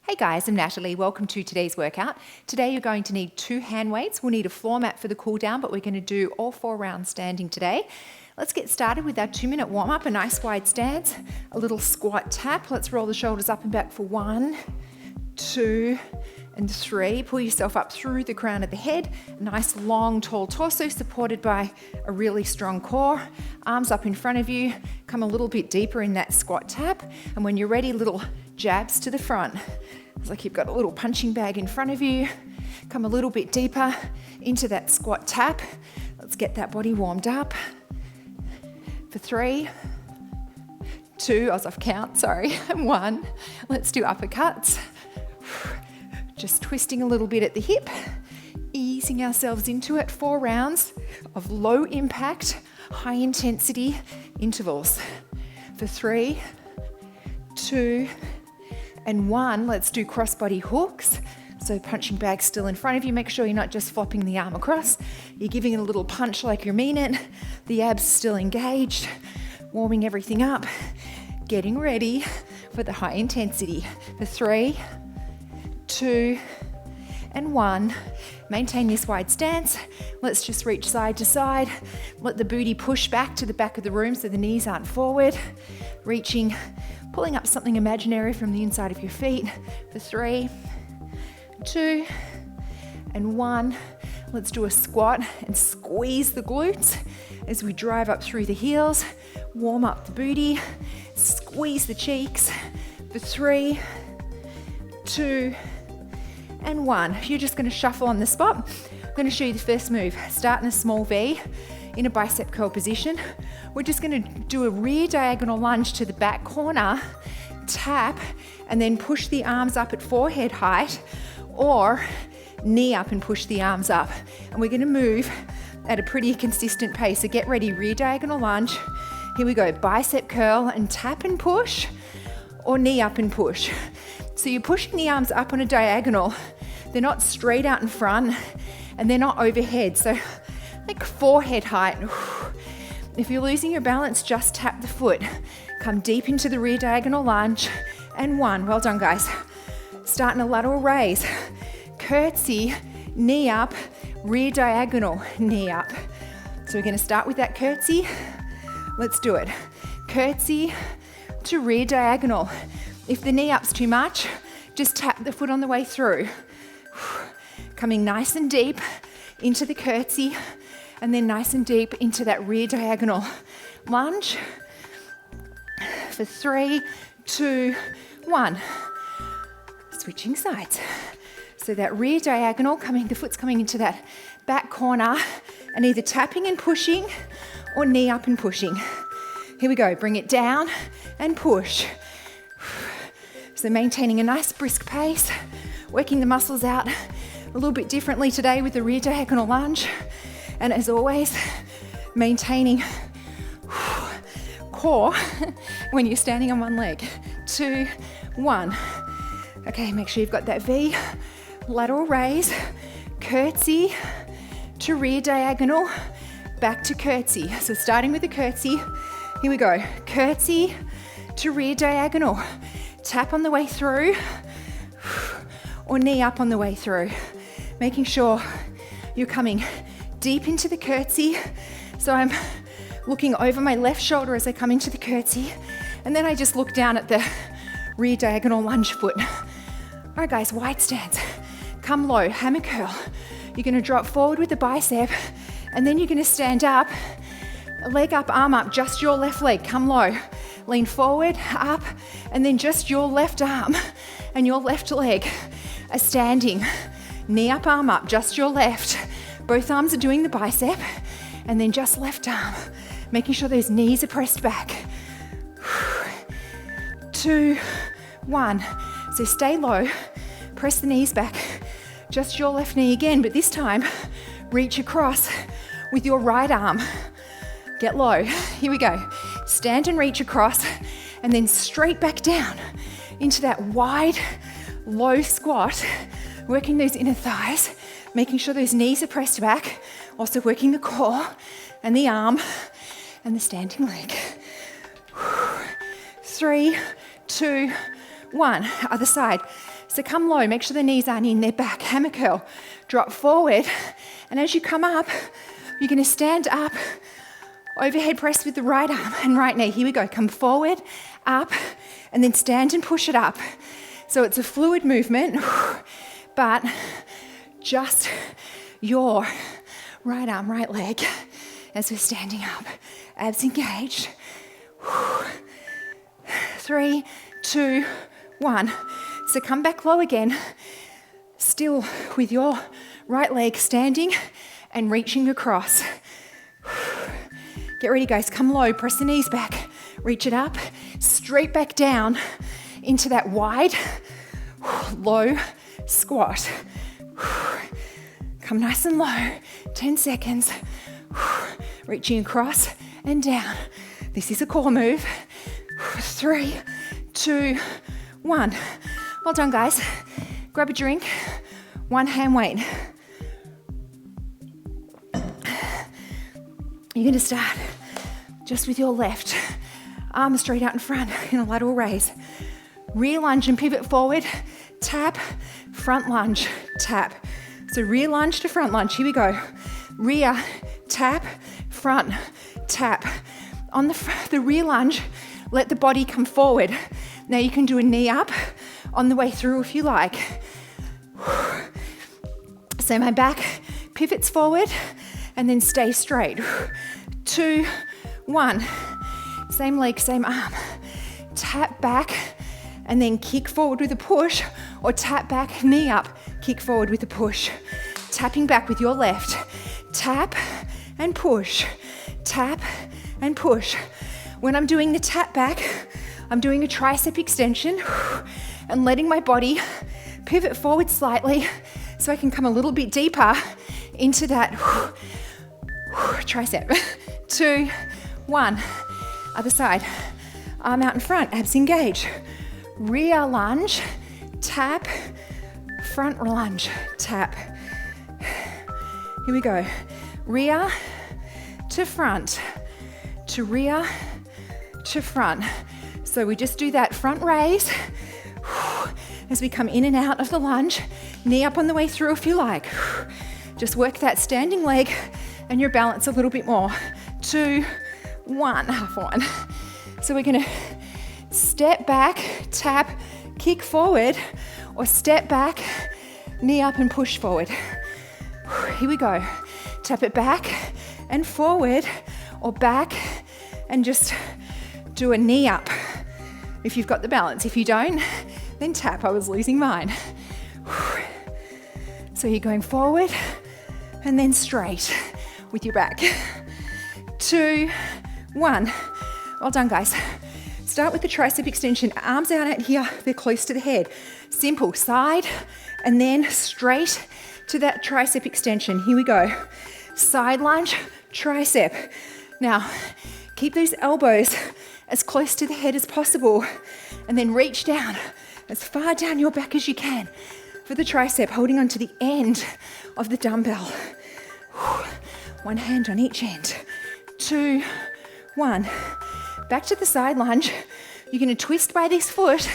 Hey guys, I'm Natalie. Welcome to today's workout. Today you're going to need 2 hand weights. We'll need a floor mat for the cool down, but we're going to do all 4 rounds standing today. Let's get started with our 2-minute warm up, a nice wide stance, a little squat tap. Let's roll the shoulders up and back for 1, 2, and 3. Pull yourself up through the crown of the head. Nice long tall torso supported by a really strong core. Arms up in front of you. Come a little bit deeper in that squat tap. And when you're ready, little jabs to the front. It's like you've got a little punching bag in front of you. Come a little bit deeper into that squat tap. Let's get that body warmed up. For 3, 2, I was off count, sorry, 1. Let's do uppercuts. Just twisting a little bit at the hip, easing ourselves into it. 4 rounds of low impact, high intensity intervals. For 3, 2, and 1, let's do crossbody hooks. So punching bag still in front of you. Make sure you're not just flopping the arm across. You're giving it a little punch like you mean it. The abs still engaged. Warming everything up. Getting ready for the high intensity. For 3, 2, and 1. Maintain this wide stance. Let's just reach side to side. Let the booty push back to the back of the room so the knees aren't forward. Reaching, pulling up something imaginary from the inside of your feet. For 3, 2, and 1. Let's do a squat and squeeze the glutes as we drive up through the heels. Warm up the booty. Squeeze the cheeks. For 3, 2, and 1. You're just going to shuffle on the spot. I'm going to show you the first move. Start in a small V in a bicep curl position. We're just going to do a rear diagonal lunge to the back corner, tap, and then push the arms up at forehead height, or knee up and push the arms up. And we're going to move at a pretty consistent pace. So get ready, rear diagonal lunge. Here we go, bicep curl and tap and push, or knee up and push. So you're pushing the arms up on a diagonal. They're not straight out in front and they're not overhead. So like forehead height. If you're losing your balance, just tap the foot. Come deep into the rear diagonal lunge. And 1, well done guys. Starting a lateral raise. Curtsy, knee up, rear diagonal, knee up. So we're gonna start with that curtsy. Let's do it. Curtsy to rear diagonal. If the knee up's too much, just tap the foot on the way through. Coming nice and deep into the curtsy, and then nice and deep into that rear diagonal lunge. For 3, 2, 1. Switching sides. So that rear diagonal, the foot's coming into that back corner, and either tapping and pushing, or knee up and pushing. Here we go, bring it down and push. So maintaining a nice brisk pace, working the muscles out a little bit differently today with the rear diagonal lunge. And as always, maintaining core when you're standing on one leg. 2, 1. Okay, make sure you've got that V. Lateral raise, curtsy to rear diagonal, back to curtsy. So starting with the curtsy, here we go. Curtsy to rear diagonal. Tap on the way through, or knee up on the way through. Making sure you're coming deep into the curtsy. So I'm looking over my left shoulder as I come into the curtsy, and then I just look down at the rear diagonal lunge foot. All right guys, wide stance. Come low, hammer curl. You're gonna drop forward with the bicep, and then you're gonna stand up, leg up, arm up, just your left leg, come low. Lean forward, up, and then just your left arm and your left leg are standing. Knee up, arm up, just your left. Both arms are doing the bicep, and then just left arm. Making sure those knees are pressed back. 2, 1. So stay low, press the knees back. Just your left knee again, but this time, reach across with your right arm. Get low, here we go. Stand and reach across, and then straight back down into that wide, low squat, working those inner thighs, making sure those knees are pressed back, also working the core and the arm and the standing leg. 3, 2, 1. Other side. So come low, make sure the knees aren't in their back. Hammer curl. Drop forward. And as you come up, you're going to stand up, overhead press with the right arm and right knee. Here we go. Come forward, up, and then stand and push it up. So it's a fluid movement, but just your right arm, right leg as we're standing up. Abs engaged. 3, 2, 1. So come back low again, still with your right leg standing and reaching across. Get ready, guys. Come low, press the knees back, reach it up, straight back down into that wide, low squat. Come nice and low, 10 seconds. Reaching across and down. This is a core move. 3, 2, 1. Well done, guys. Grab a drink, one hand weight. You're going to start just with your left arm straight out in front in a lateral raise. Rear lunge and pivot forward, tap, front lunge, tap. So rear lunge to front lunge. Here we go. Rear, tap, front, tap. On the rear lunge, let the body come forward. Now you can do a knee up on the way through if you like. So my back pivots forward and then stay straight. 2, 1. Same leg, same arm. Tap back and then kick forward with a push, or tap back, knee up, kick forward with a push. Tapping back with your left. Tap and push. Tap and push. When I'm doing the tap back, I'm doing a tricep extension and letting my body pivot forward slightly so I can come a little bit deeper into that tricep. 2, 1. Other side. Arm out in front, abs engage. Rear lunge, tap, front lunge, tap. Here we go. Rear to front, to rear to front. So we just do that front raise as we come in and out of the lunge. Knee up on the way through if you like. Just work that standing leg and your balance a little bit more. 2, 1, half one. So we're gonna step back, tap, kick forward, or step back, knee up and push forward. Here we go. Tap it back and forward, or back and just do a knee up if you've got the balance. If you don't, then tap. I was losing mine. So you're going forward and then straight with your back. 2, 1. Well done, guys. Start with the tricep extension. Arms out here, they're close to the head. Simple, side and then straight to that tricep extension. Here we go. Side lunge, tricep. Now, keep those elbows as close to the head as possible and then reach down as far down your back as you can for the tricep, holding onto the end of the dumbbell. One hand on each end. 2, 1. Back to the side lunge. You're going to twist by this foot,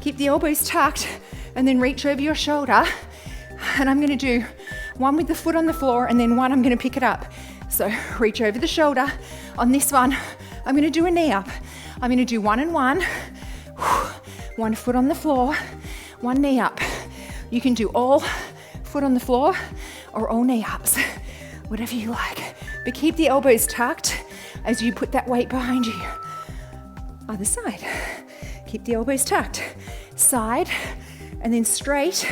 keep the elbows tucked, and then reach over your shoulder. And I'm going to do one with the foot on the floor, and then one I'm going to pick it up. So reach over the shoulder. On this one, I'm going to do a knee up. I'm going to do 1 and 1. One foot on the floor, one knee up. You can do all foot on the floor or all knee ups, whatever you like. But keep the elbows tucked as you put that weight behind you. Other side. Keep the elbows tucked. Side and then straight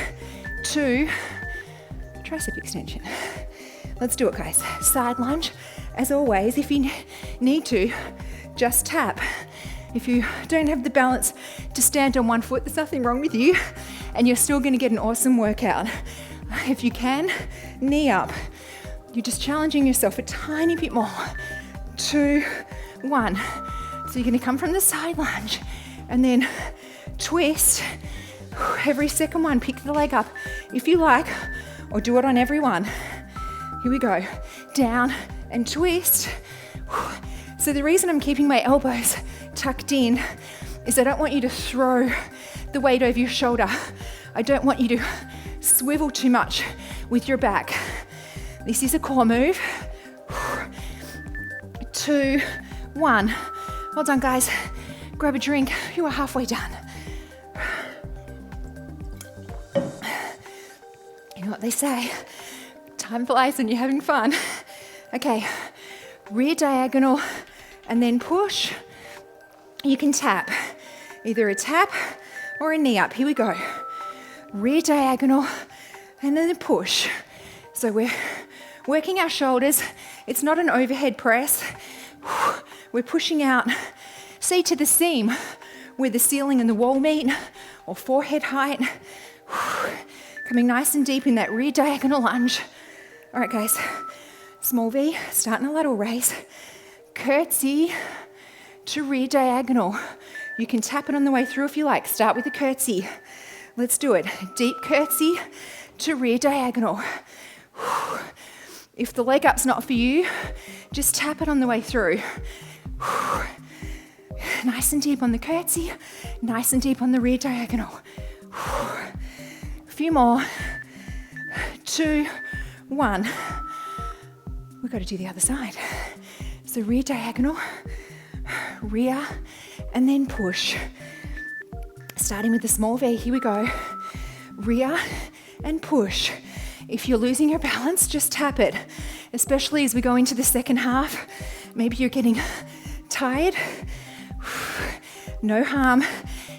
to tricep extension. Let's do it, guys. Side lunge. As always, if you need to, just tap. If you don't have the balance to stand on one foot, there's nothing wrong with you, and you're still going to get an awesome workout. If you can, knee up. You're just challenging yourself a tiny bit more. 2, 1. So you're going to come from the side lunge and then twist. Every second one, pick the leg up if you like, or do it on every one. Here we go. Down and twist. So the reason I'm keeping my elbows tucked in is I don't want you to throw the weight over your shoulder. I don't want you to swivel too much with your back. This is a core move. 2, 1. Well done, guys. Grab a drink. You are halfway done. You know what they say, time flies when you're having fun. Okay, rear diagonal and then push. You can tap, either a tap or a knee up. Here we go. Rear diagonal and then a push. So we're working our shoulders. It's not an overhead press. We're pushing out, see, to the seam where the ceiling and the wall meet, or forehead height. Coming nice and deep in that rear diagonal lunge. All right, guys, small V, starting a lateral raise. Curtsy to rear diagonal. You can tap it on the way through if you like. Start with a curtsy. Let's do it. Deep curtsy to rear diagonal. If the leg up's not for you, just tap it on the way through. Nice and deep on the curtsy, nice and deep on the rear diagonal. A few more. 2, 1. We've got to do the other side. So rear diagonal, rear, and then push. Starting with the small V, here we go. Rear and push. If you're losing your balance, just tap it, especially as we go into the second half. Maybe you're getting tired. No harm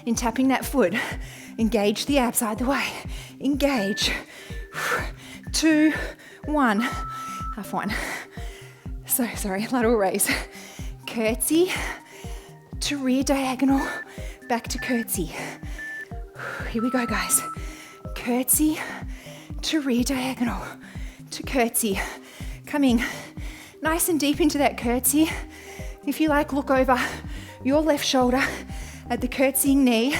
in tapping that foot. Engage the abs either way. Engage. 2, 1. Half one. So, sorry, lateral raise. Curtsy to rear diagonal, back to curtsy. Here we go, guys. Curtsy to rear diagonal, to curtsy. Coming nice and deep into that curtsy. If you like, look over your left shoulder at the curtsying knee.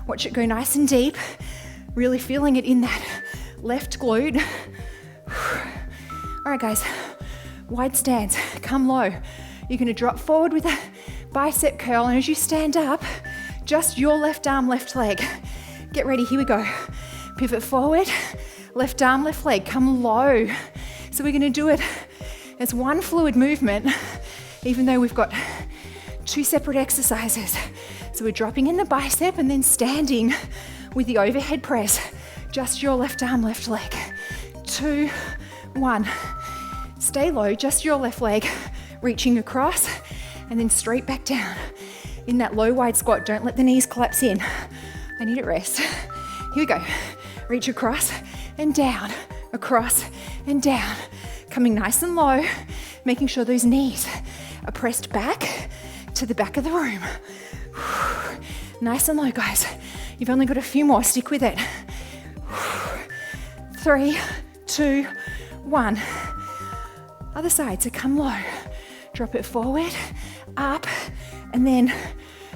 Watch it go nice and deep. Really feeling it in that left glute. All right, guys, wide stance, come low. You're gonna drop forward with a bicep curl, and as you stand up, just your left arm, left leg. Get ready, here we go. Pivot forward, left arm, left leg, come low. So we're gonna do it as one fluid movement, even though we've got 2 separate exercises. So we're dropping in the bicep and then standing with the overhead press, just your left arm, left leg. 2, 1. Stay low, just your left leg, reaching across and then straight back down. In that low wide squat, don't let the knees collapse in. I need it rest. Here we go. Reach across and down, across and down. Coming nice and low, making sure those knees are pressed back to the back of the room. Nice and low, guys. You've only got a few more, stick with it. 3, 2, 1. Other side, so come low. Drop it forward, up, and then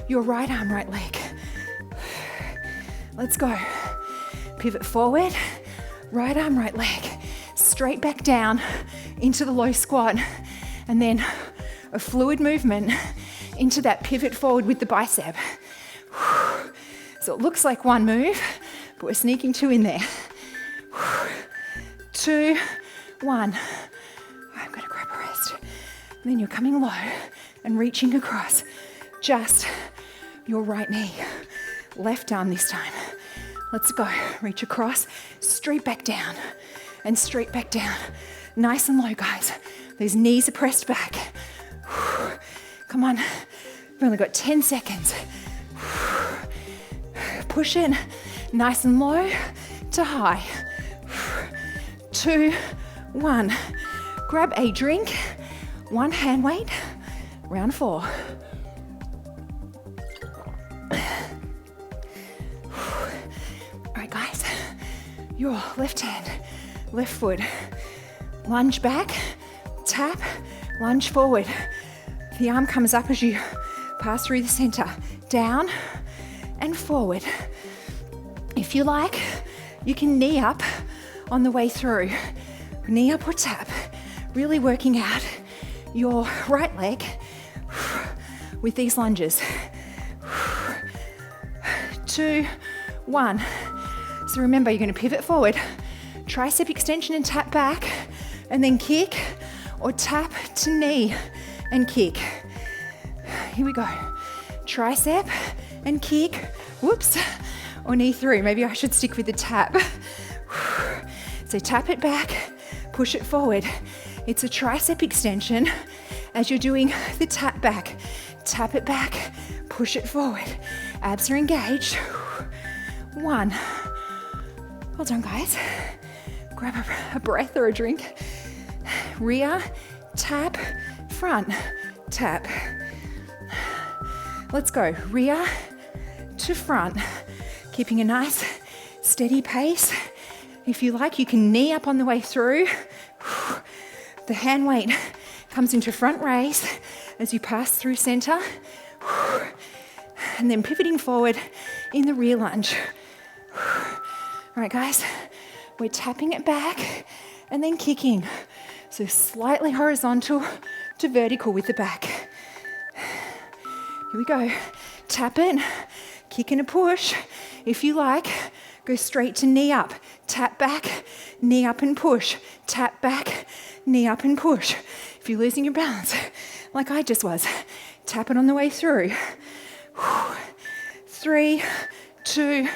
your right arm, right leg. Let's go. Pivot forward, right arm, right leg. Straight back down into the low squat, and then a fluid movement into that pivot forward with the bicep. So it looks like one move, but we're sneaking 2 in there. 2, 1. I've got to grab a rest. And then you're coming low and reaching across just your right knee. Left arm this time. Let's go. Reach across, straight back down, and straight back down. Nice and low, guys. Those knees are pressed back. Come on. We've only got 10 seconds. Push in. Nice and low to high. 2, 1. Grab a drink. 1 hand weight. Round 4. All right, guys. Your left hand, left foot. Lunge back, tap, lunge forward. The arm comes up as you pass through the center. Down and forward. If you like, you can knee up on the way through. Knee up or tap. Really working out your right leg with these lunges. 2, 1. So remember, you're going to pivot forward, tricep extension and tap back, and then kick, or tap to knee and kick. Here we go. Tricep and kick, whoops, or knee through. Maybe I should stick with the tap. So tap it back, push it forward. It's a tricep extension as you're doing the tap back. Tap it back, push it forward. Abs are engaged. 1. Well done, guys. Grab a breath or a drink. Rear, tap, front, tap. Let's go. Rear to front. Keeping a nice steady pace. If you like, you can knee up on the way through. The hand weight comes into front raise as you pass through center. And then pivoting forward in the rear lunge. All right, guys, we're tapping it back and then kicking. So slightly horizontal to vertical with the back. Here we go. Tap it, kick and a push. If you like, go straight to knee up. Tap back, knee up and push. Tap back, knee up and push. If you're losing your balance, like I just was, tap it on the way through. 3, 2,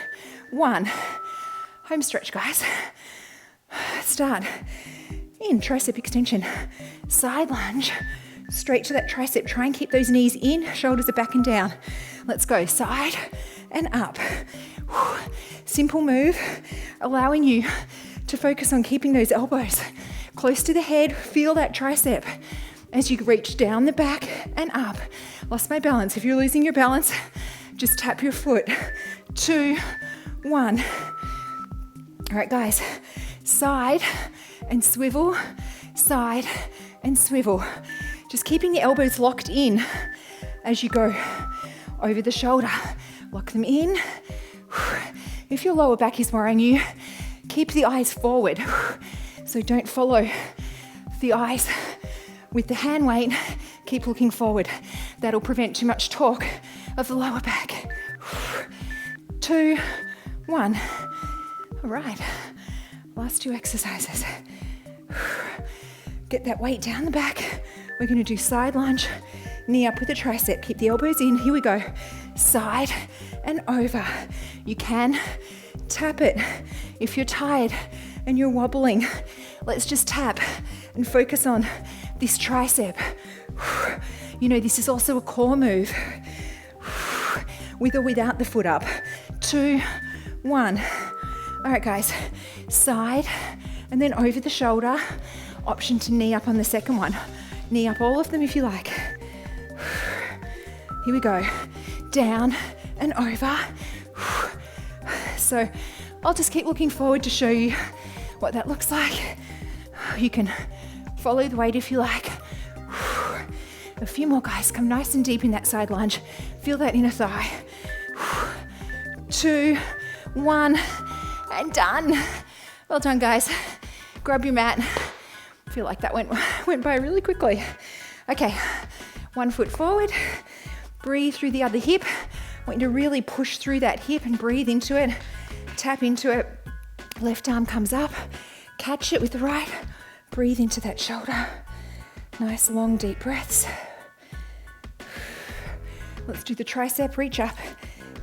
1. Home stretch, guys. Start in tricep extension. Side lunge, straight to that tricep. Try and keep those knees in, shoulders are back and down. Let's go side and up. Simple move, allowing you to focus on keeping those elbows close to the head. Feel that tricep as you reach down the back and up. Lost my balance. If you're losing your balance, just tap your foot. 2, 1. All right, guys, side and swivel, side and swivel. Just keeping the elbows locked in as you go over the shoulder. Lock them in. If your lower back is worrying you, keep the eyes forward. So don't follow the eyes with the hand weight. Keep looking forward. That'll prevent too much torque of the lower back. 2, 1. All right, last 2 exercises. Get that weight down the back. We're going to do side lunge, knee up with the tricep. Keep the elbows in. Here we go. Side and over. You can tap it. If you're tired and you're wobbling, let's just tap and focus on this tricep. You know, this is also a core move. With or without the foot up. 2, 1. All right, guys, side and then over the shoulder. Option to knee up on the second one. Knee up all of them if you like. Here we go. Down and over. So I'll just keep looking forward to show you what that looks like. You can follow the weight if you like. A few more, guys. Come nice and deep in that side lunge. Feel that inner thigh. 2, 1. And done. Well done, guys. Grab your mat. I feel like that went by really quickly. Okay, 1 foot forward. Breathe through the other hip. I want you to really push through that hip and breathe into it. Tap into it. Left arm comes up. Catch it with the right. Breathe into that shoulder. Nice long deep breaths. Let's do the tricep reach up.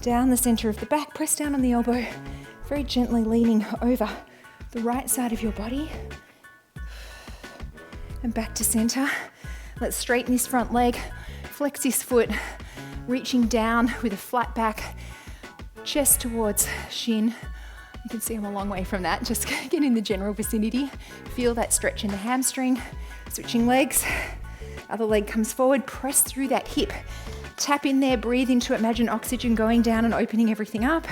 Down the center of the back. Press down on the elbow. Very gently leaning over the right side of your body. And back to center. Let's straighten this front leg. Flex this foot. Reaching down with a flat back. Chest towards shin. You can see I'm a long way from that. Just get in the general vicinity. Feel that stretch in the hamstring. Switching legs. Other leg comes forward. Press through that hip. Tap in there. Breathe into it. Imagine oxygen going down and opening everything up.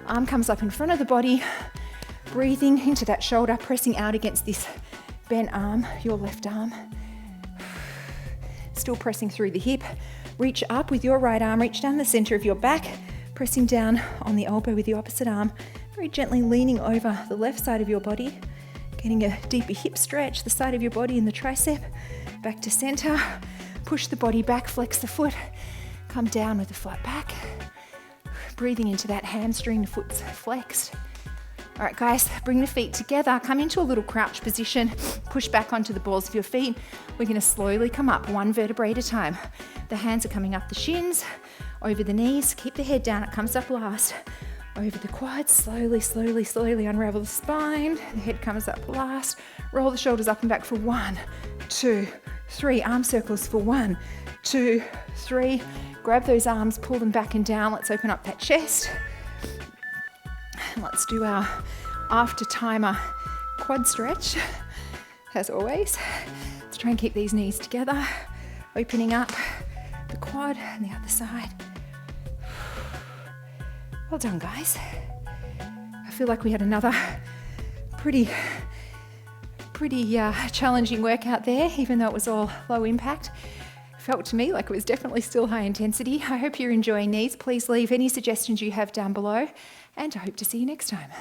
Arm comes up in front of the body, breathing into that shoulder, pressing out against this bent arm, your left arm. Still pressing through the hip. Reach up with your right arm, reach down the center of your back, pressing down on the elbow with the opposite arm, very gently leaning over the left side of your body, getting a deeper hip stretch, the side of your body in the tricep, back to center. Push the body back, flex the foot, come down with a flat back. breathing into that hamstring, the foot's flexed. All right, guys, bring the feet together. Come into a little crouch position. Push back onto the balls of your feet. We're going to slowly come up, one vertebrae at a time. The hands are coming up the shins, over the knees. Keep the head down. It comes up last. Over the quads. Slowly, slowly, slowly unravel the spine. The head comes up last. Roll the shoulders up and back for 1, 2, 3. Arm circles for 1, 2, 3. Grab those arms, pull them back and down. Let's open up that chest. Let's do our after timer quad stretch, as always. Let's try and keep these knees together, opening up the quad and the other side. Well done, guys. I feel like we had another pretty challenging workout there, even though it was all low impact. Felt to me like it was definitely still high intensity. I hope you're enjoying these. Please leave any suggestions you have down below, and I hope to see you next time.